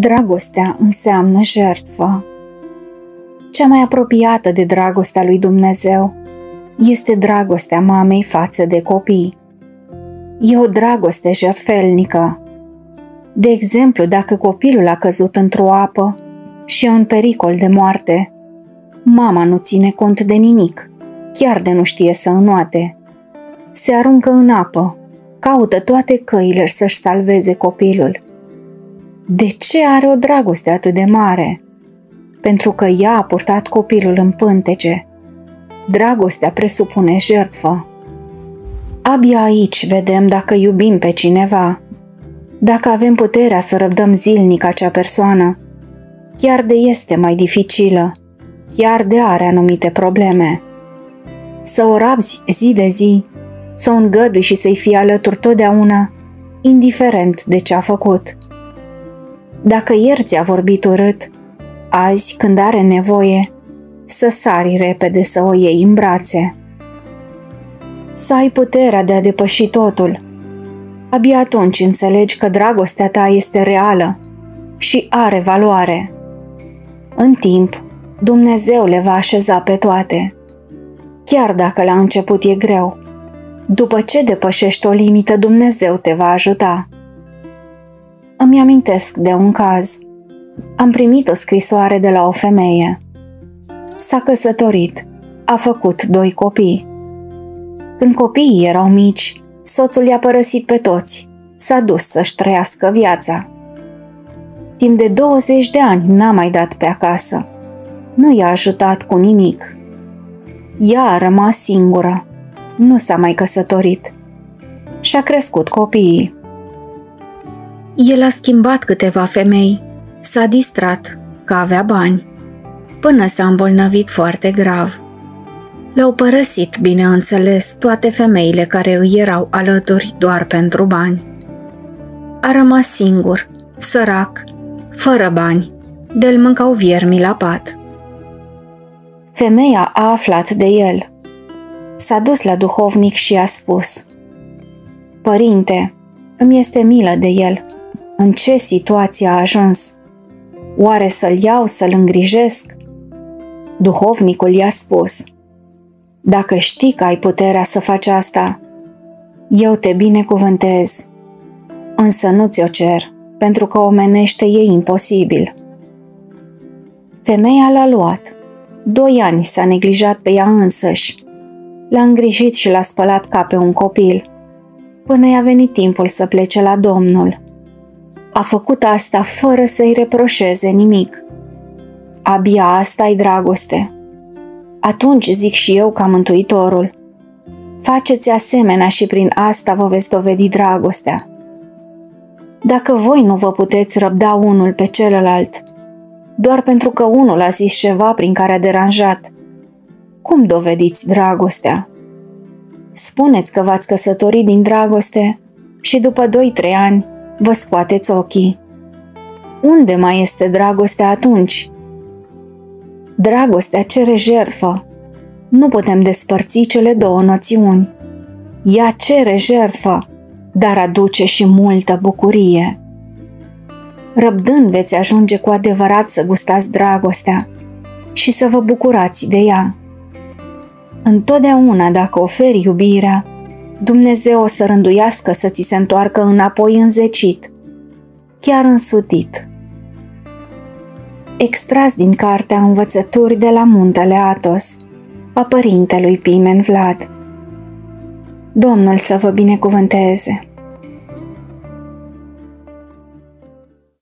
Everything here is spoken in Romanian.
Dragostea înseamnă jertfă. Cea mai apropiată de dragostea lui Dumnezeu este dragostea mamei față de copii. E o dragoste jertfelnică. De exemplu, dacă copilul a căzut într-o apă și e în pericol de moarte, mama nu ține cont de nimic, chiar de nu știe să înoate. Se aruncă în apă, caută toate căile să-și salveze copilul. De ce are o dragoste atât de mare? Pentru că ea a purtat copilul în pântece. Dragostea presupune jertfă. Abia aici vedem dacă iubim pe cineva, dacă avem puterea să răbdăm zilnic acea persoană, chiar de este mai dificilă, chiar de are anumite probleme. Să o rabzi zi de zi, să o îngădui și să-i fii alături totdeauna, indiferent de ce a făcut. Dacă ieri ți-a vorbit urât, azi, când are nevoie, să sari repede să o iei în brațe. Să ai puterea de a depăși totul. Abia atunci înțelegi că dragostea ta este reală și are valoare. În timp, Dumnezeu le va așeza pe toate. Chiar dacă la început e greu, după ce depășești o limită, Dumnezeu te va ajuta. Îmi amintesc de un caz. Am primit o scrisoare de la o femeie. S-a căsătorit, a făcut 2 copii. Când copiii erau mici, soțul i-a părăsit pe toți, s-a dus să-și trăiască viața. Timp de 20 de ani n-a mai dat pe acasă. Nu i-a ajutat cu nimic. Ea a rămas singură. Nu s-a mai căsătorit. Și-a crescut copiii. El a schimbat câteva femei, s-a distrat că avea bani, până s-a îmbolnăvit foarte grav. Le-au părăsit, bineînțeles, toate femeile care îi erau alături doar pentru bani. A rămas singur, sărac, fără bani, de-l mâncau viermii la pat. Femeia a aflat de el. S-a dus la duhovnic și a spus: „Părinte, îmi este milă de el. În ce situație a ajuns? Oare să-l iau, să-l îngrijesc?” Duhovnicul i-a spus: „Dacă știi că ai puterea să faci asta, eu te binecuvântez, însă nu ți-o cer, pentru că omenește e imposibil.” Femeia l-a luat. 2 ani s-a neglijat pe ea însăși. L-a îngrijit și l-a spălat ca pe un copil, până i-a venit timpul să plece la Domnul. A făcut asta fără să-i reproșeze nimic. Abia asta-i dragoste. Atunci zic și eu ca Mântuitorul: faceți asemenea și prin asta vă veți dovedi dragostea. Dacă voi nu vă puteți răbda unul pe celălalt, doar pentru că unul a zis ceva prin care a deranjat, cum dovediți dragostea? Spuneți că v-ați căsătorit din dragoste și după 2-3 ani vă scoateți ochii. Unde mai este dragostea atunci? Dragostea cere jertfă. Nu putem despărți cele 2 noțiuni. Ea cere jertfă, dar aduce și multă bucurie. Răbdând veți ajunge cu adevărat să gustați dragostea și să vă bucurați de ea. Întotdeauna, dacă oferi iubirea, Dumnezeu o să rânduiască să ți se întoarcă înapoi înzecit, chiar însutit. Extras din cartea Învățături de la Muntele Athos a părintelui Pimen Vlad. Domnul să vă binecuvânteze!